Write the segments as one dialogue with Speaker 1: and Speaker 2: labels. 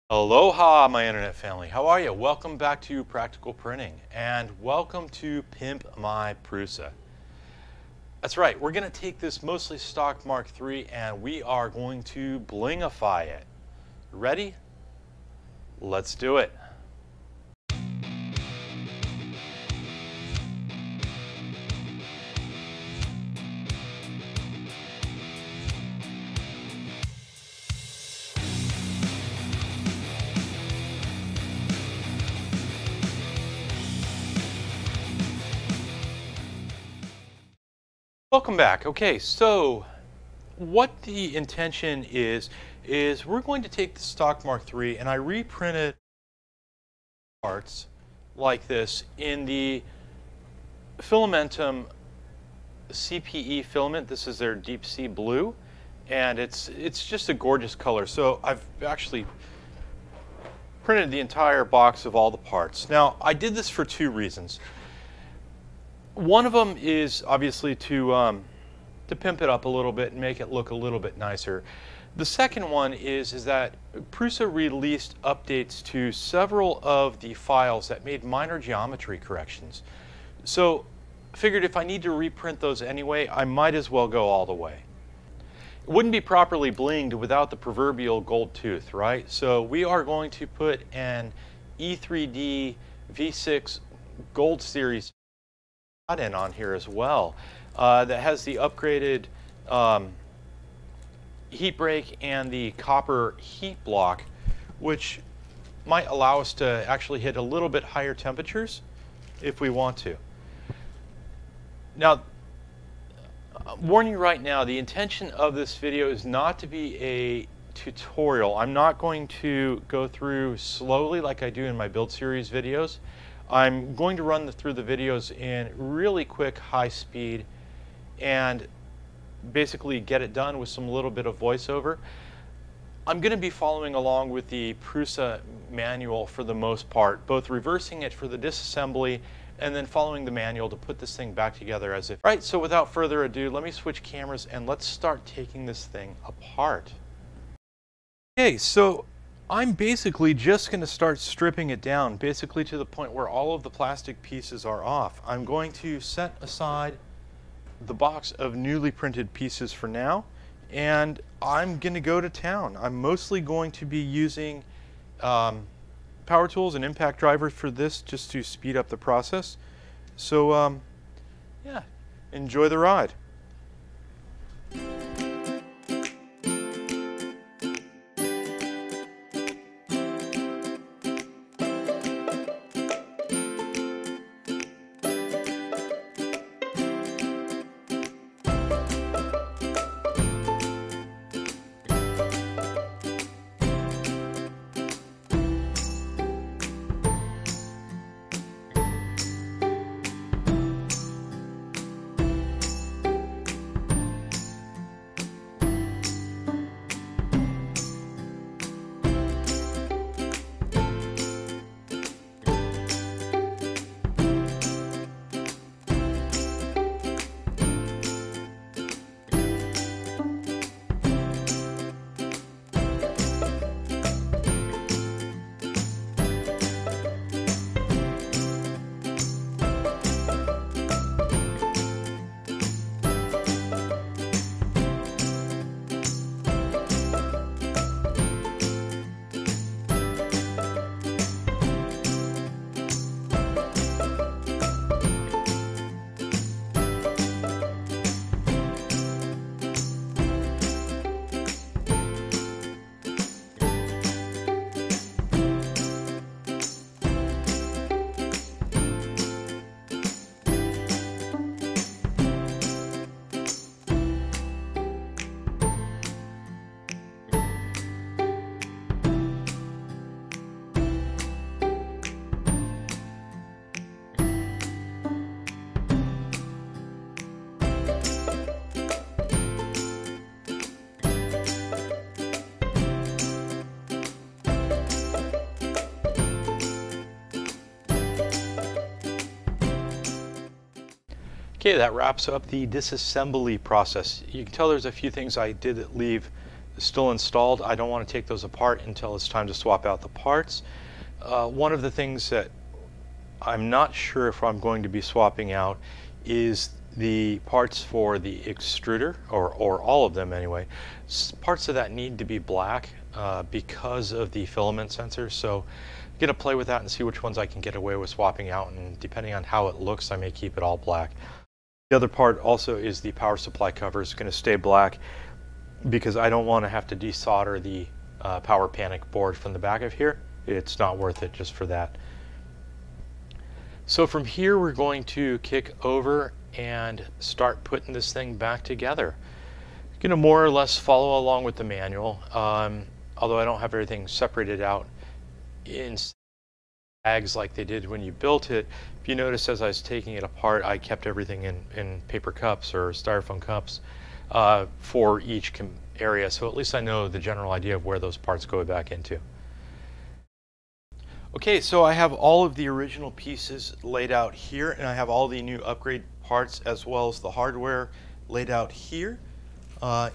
Speaker 1: Aloha, my internet family. How are you? Welcome back to Practical Printing, and welcome to Pimp My Prusa. That's right, we're going to take this mostly stock Mark III and we are going to blingify it. Ready? Let's do it. Welcome back. Okay, so what the intention is we're going to take the stock Mark III and I reprinted parts like this in the Fillamentum CPE filament. This is their deep sea blue, and it's just a gorgeous color. So I've actually printed the entire box of all the parts. Now, I did this for two reasons. One of them is obviously to pimp it up a little bit and make it look a little bit nicer. The second one is that Prusa released updates to several of the files that made minor geometry corrections. So I figured if I need to reprint those anyway, I might as well go all the way. It wouldn't be properly blinged without the proverbial gold tooth, right? So we are going to put an E3D V6 Gold Series in on here as well, that has the upgraded heat break and the copper heat block, which might allow us to actually hit a little bit higher temperatures if we want to. Now, warning you right now, the intention of this video is not to be a tutorial. I'm not going to go through slowly like I do in my build series videos. I'm going to run through the videos in really quick, high speed, and basically get it done with some little bit of voiceover. I'm going to be following along with the Prusa manual for the most part, both reversing it for the disassembly and then following the manual to put this thing back together as if. Right, so without further ado, let me switch cameras and let's start taking this thing apart. Okay, so I'm basically just going to start stripping it down, basically to the point where all of the plastic pieces are off. I'm going to set aside the box of newly printed pieces for now, and I'm going to go to town. I'm mostly going to be using power tools and impact drivers for this just to speed up the process. So yeah, enjoy the ride. Okay, that wraps up the disassembly process. You can tell there's a few things I did leave still installed, I don't want to take those apart until it's time to swap out the parts. One of the things that I'm not sure if I'm going to be swapping out is the parts for the extruder, or all of them anyway. Parts of that need to be black because of the filament sensor, so I'm going to play with that and see which ones I can get away with swapping out, and depending on how it looks, I may keep it all black. The other part also is the power supply cover is going to stay black because I don't want to have to desolder the power panic board from the back of here. It's not worth it just for that. So from here we're going to kick over and start putting this thing back together. I'm going to more or less follow along with the manual, although I don't have everything separated out in bags like they did when you built it. If you notice, as I was taking it apart, I kept everything in paper cups or styrofoam cups for each area, so at least I know the general idea of where those parts go back into. Okay, so I have all of the original pieces laid out here, and I have all the new upgrade parts as well as the hardware laid out here,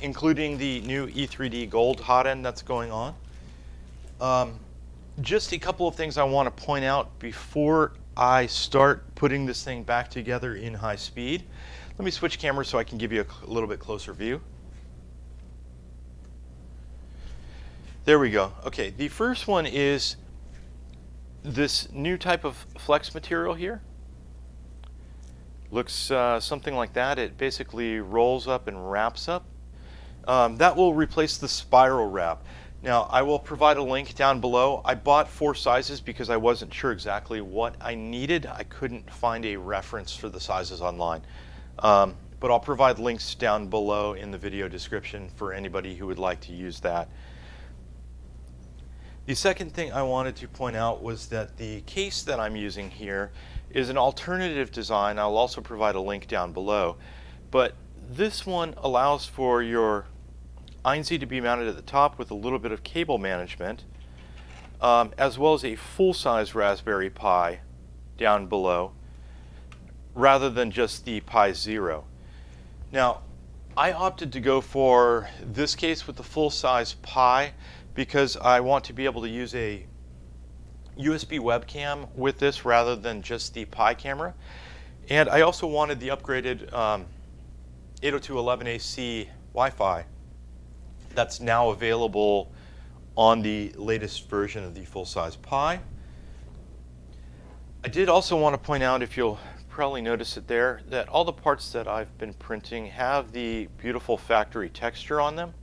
Speaker 1: including the new E3D Gold hot end that's going on. Just a couple of things I want to point out before I start putting this thing back together in high speed. Let me switch cameras so I can give you a little bit closer view. There we go. Okay, the first one is this new type of flex material here. Looks something like that. It basically rolls up and wraps up. That will replace the spiral wrap. Now, I will provide a link down below. I bought 4 sizes because I wasn't sure exactly what I needed. I couldn't find a reference for the sizes online. But I'll provide links down below in the video description for anybody who would like to use that. The second thing I wanted to point out was that the case that I'm using here is an alternative design. I'll also provide a link down below. But this one allows for your INC to be mounted at the top with a little bit of cable management, as well as a full-size Raspberry Pi down below, rather than just the Pi Zero. Now, I opted to go for this case with the full-size Pi because I want to be able to use a USB webcam with this rather than just the Pi camera. And I also wanted the upgraded 802.11ac Wi-Fi that's now available on the latest version of the full-size Pi. I did also want to point out, if you'll probably notice it there, that all the parts that I've been printing have the beautiful factory texture on them.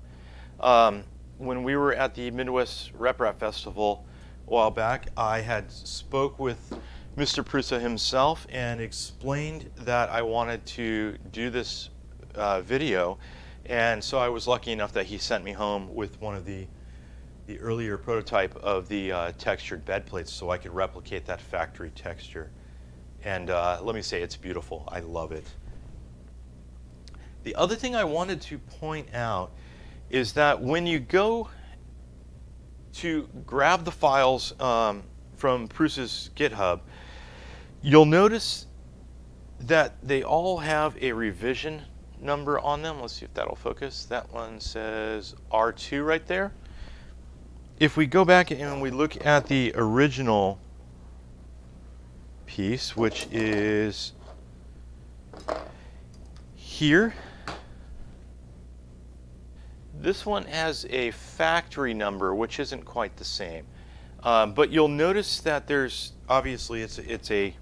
Speaker 1: When we were at the Midwest RepRap Festival a while back, I had spoke with Mr. Prusa himself and explained that I wanted to do this video, and so I was lucky enough that he sent me home with one of the earlier prototype of the textured bed plates so I could replicate that factory texture. And let me say, it's beautiful. I love it. The other thing I wanted to point out is that when you go to grab the files from Prusa's GitHub, you'll notice that they all have a revision number on them. Let's see if that'll focus. That one says R2 right there. If we go back and we look at the original piece, which is here, this one has a factory number, which isn't quite the same. But you'll notice that there's, obviously, it's a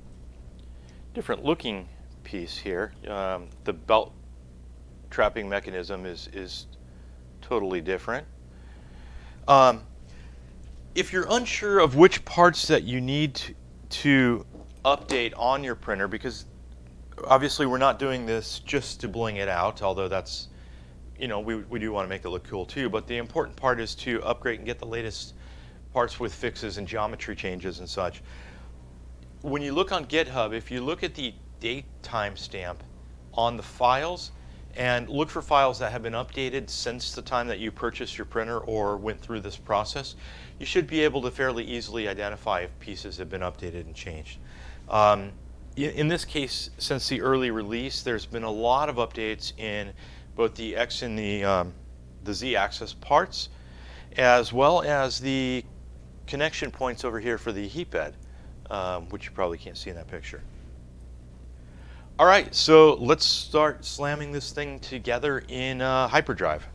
Speaker 1: different looking piece here. The belt trapping mechanism is totally different. If you're unsure of which parts that you need to update on your printer, because obviously we're not doing this just to bling it out, although that's, you know, we do want to make it look cool too, but the important part is to upgrade and get the latest parts with fixes and geometry changes and such. When you look on GitHub, if you look at the date timestamp on the files and look for files that have been updated since the time that you purchased your printer or went through this process, you should be able to fairly easily identify if pieces have been updated and changed. In this case, since the early release, there's been a lot of updates in both the X and the the Z-axis parts, as well as the connection points over here for the heat bed, which you probably can't see in that picture. All right, so let's start slamming this thing together in hyperdrive.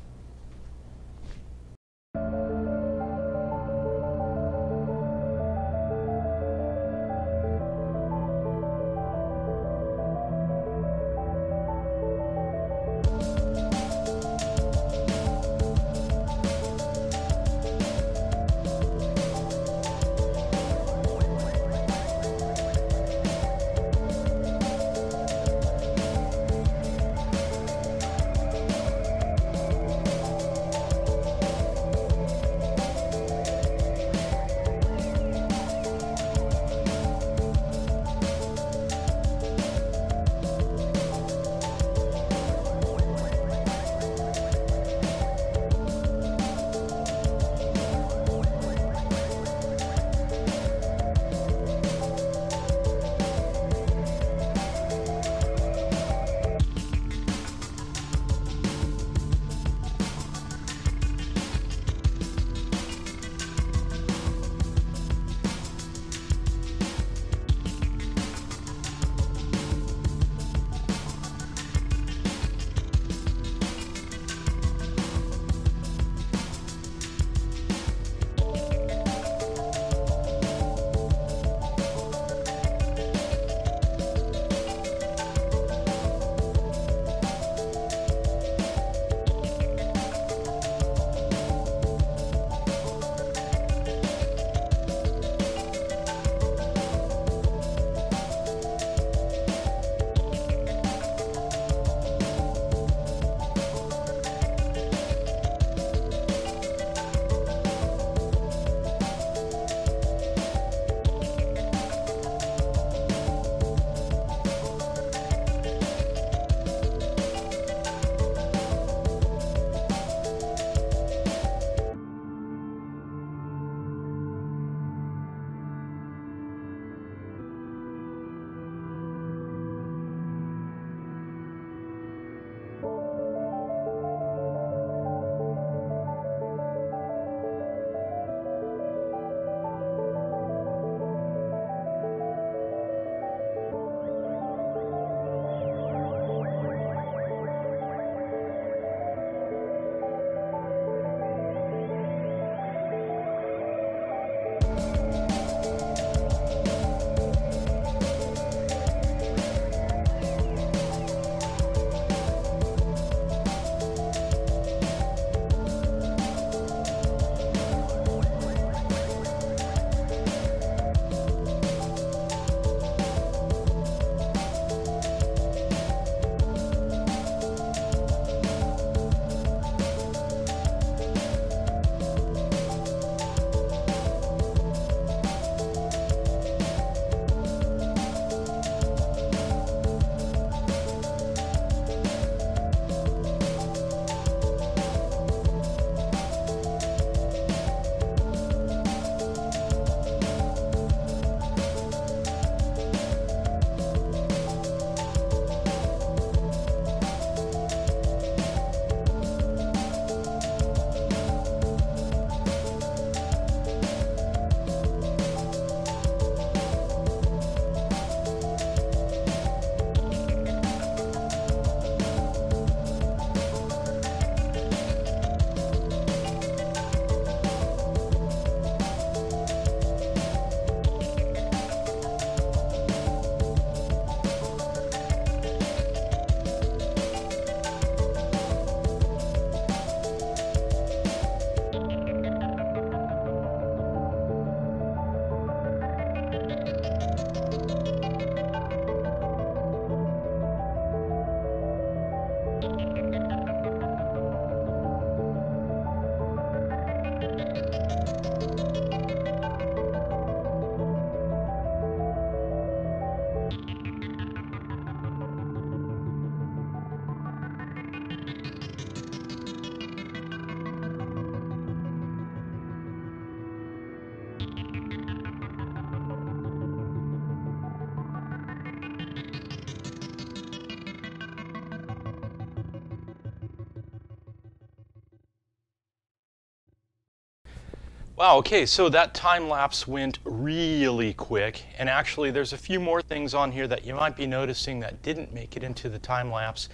Speaker 1: Wow, okay, so that time lapse went really quick, and actually there's a few more things on here that you might be noticing that didn't make it into the time lapse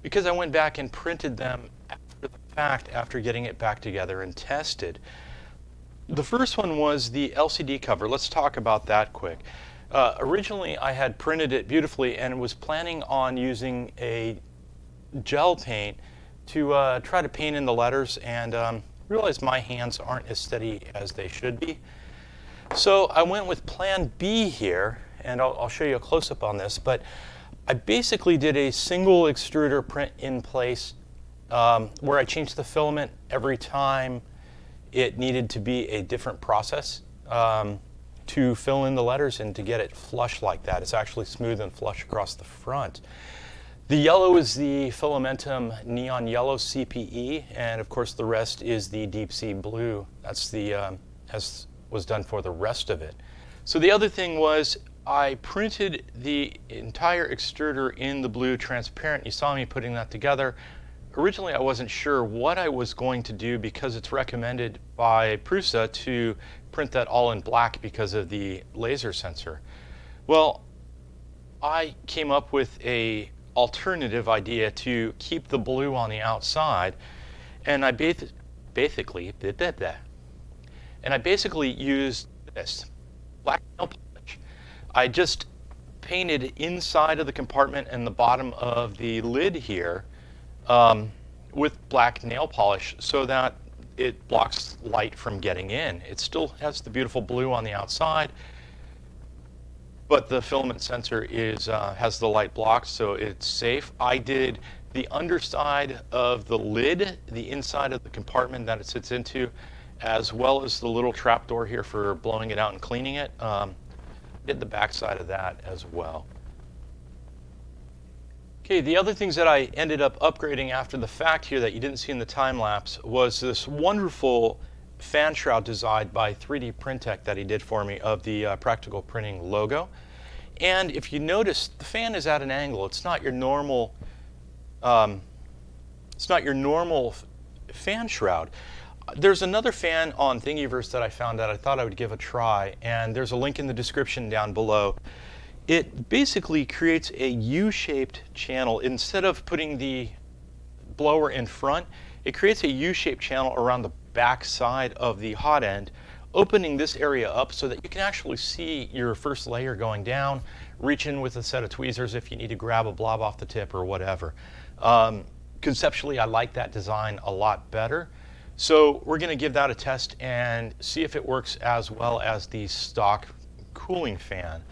Speaker 1: because I went back and printed them after the fact, after getting it back together and tested. The first one was the LCD cover. Let's talk about that quick. Originally I had printed it beautifully and was planning on using a gel paint to try to paint in the letters, and realized my hands aren't as steady as they should be. So I went with plan B here, and I'll show you a close-up on this, but I basically did a single extruder print in place where I changed the filament every time it needed to be a different process to fill in the letters and to get it flush like that. It's actually smooth and flush across the front. The yellow is the Fillamentum Neon Yellow CPE, and of course the rest is the Deep Sea Blue. That's the as was done for the rest of it. So the other thing was I printed the entire extruder in the blue transparent. You saw me putting that together. Originally I wasn't sure what I was going to do because it's recommended by Prusa to print that all in black because of the laser sensor. Well, I came up with a alternative idea to keep the blue on the outside, and I basically used this black nail polish. I just painted inside of the compartment and the bottom of the lid here with black nail polish so that it blocks light from getting in. It still has the beautiful blue on the outside, but the filament sensor is has the light blocked, so it's safe. I did the underside of the lid, the inside of the compartment that it sits into, as well as the little trap door here for blowing it out and cleaning it. Did the back side of that as well. Okay, the other things that I ended up upgrading after the fact here that you didn't see in the time lapse was this wonderful fan shroud design by 3D Printtech that he did for me of the Practical Printing logo. And if you notice, the fan is at an angle. It's not your normal fan shroud. There's another fan on Thingiverse that I found that I thought I would give a try, and there's a link in the description down below. It basically creates a U-shaped channel. Instead of putting the blower in front, it creates a U-shaped channel around the back side of the hot end, opening this area up so that you can actually see your first layer going down, reach in with a set of tweezers if you need to grab a blob off the tip or whatever. Conceptually, I like that design a lot better. So we're going to give that a test and see if it works as well as the stock cooling fan.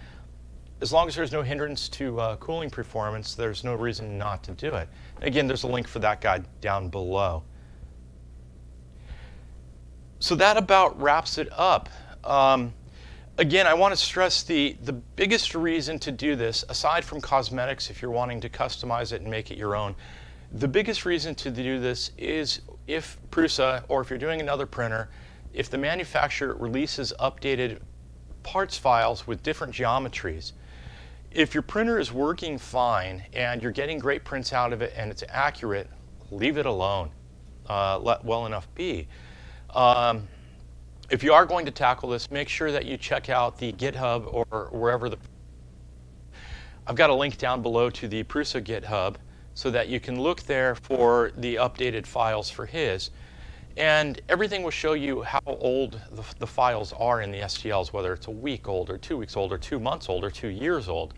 Speaker 1: As long as there's no hindrance to cooling performance, there's no reason not to do it. Again, there's a link for that guide down below. So that about wraps it up. Again, I want to stress the biggest reason to do this, aside from cosmetics, if you're wanting to customize it and make it your own, the biggest reason to do this is if Prusa, or if you're doing another printer, if the manufacturer releases updated parts files with different geometries. If your printer is working fine and you're getting great prints out of it and it's accurate, leave it alone. Let well enough be. If you are going to tackle this, make sure that you check out the GitHub or wherever I've got a link down below to the Prusa GitHub so that you can look there for the updated files for his. And everything will show you how old the files are in the STLs, whether it's a week old or 2 weeks old or 2 months old or 2 years old.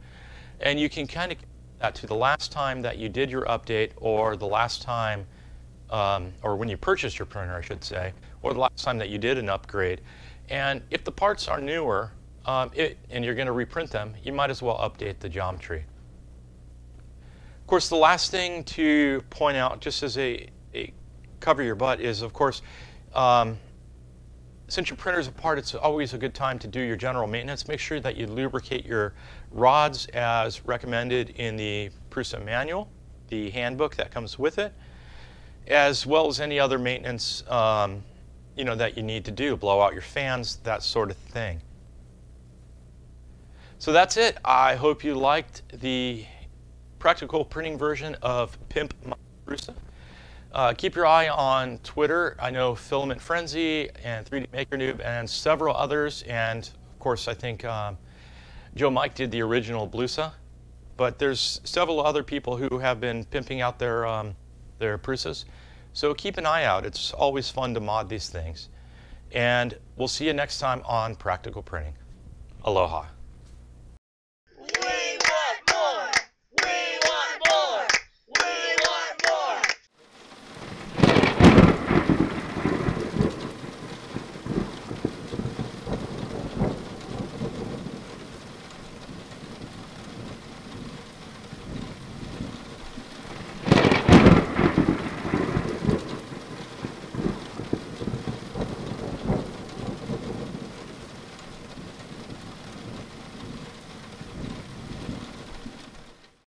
Speaker 1: And you can kind of compare that to the last time that you did your update, or the last time, or when you purchased your printer, I should say, or the last time that you did an upgrade. And if the parts are newer and you're going to reprint them, you might as well update the geometry. Of course, the last thing to point out, just as a cover your butt, is, of course, since your printer's apart, it's always a good time to do your general maintenance. Make sure that you lubricate your rods as recommended in the Prusa manual, the handbook that comes with it, as well as any other maintenance that you need to do. Blow out your fans, that sort of thing. So that's it. I hope you liked the practical printing version of Pimp My Prusa. Keep your eye on Twitter. I know Filament Frenzy and 3D Maker Noob and several others. And of course, I think Joe Mike did the original Blusa. But there's several other people who have been pimping out their Prusas. So keep an eye out. It's always fun to mod these things. And we'll see you next time on Practical Printing. Aloha.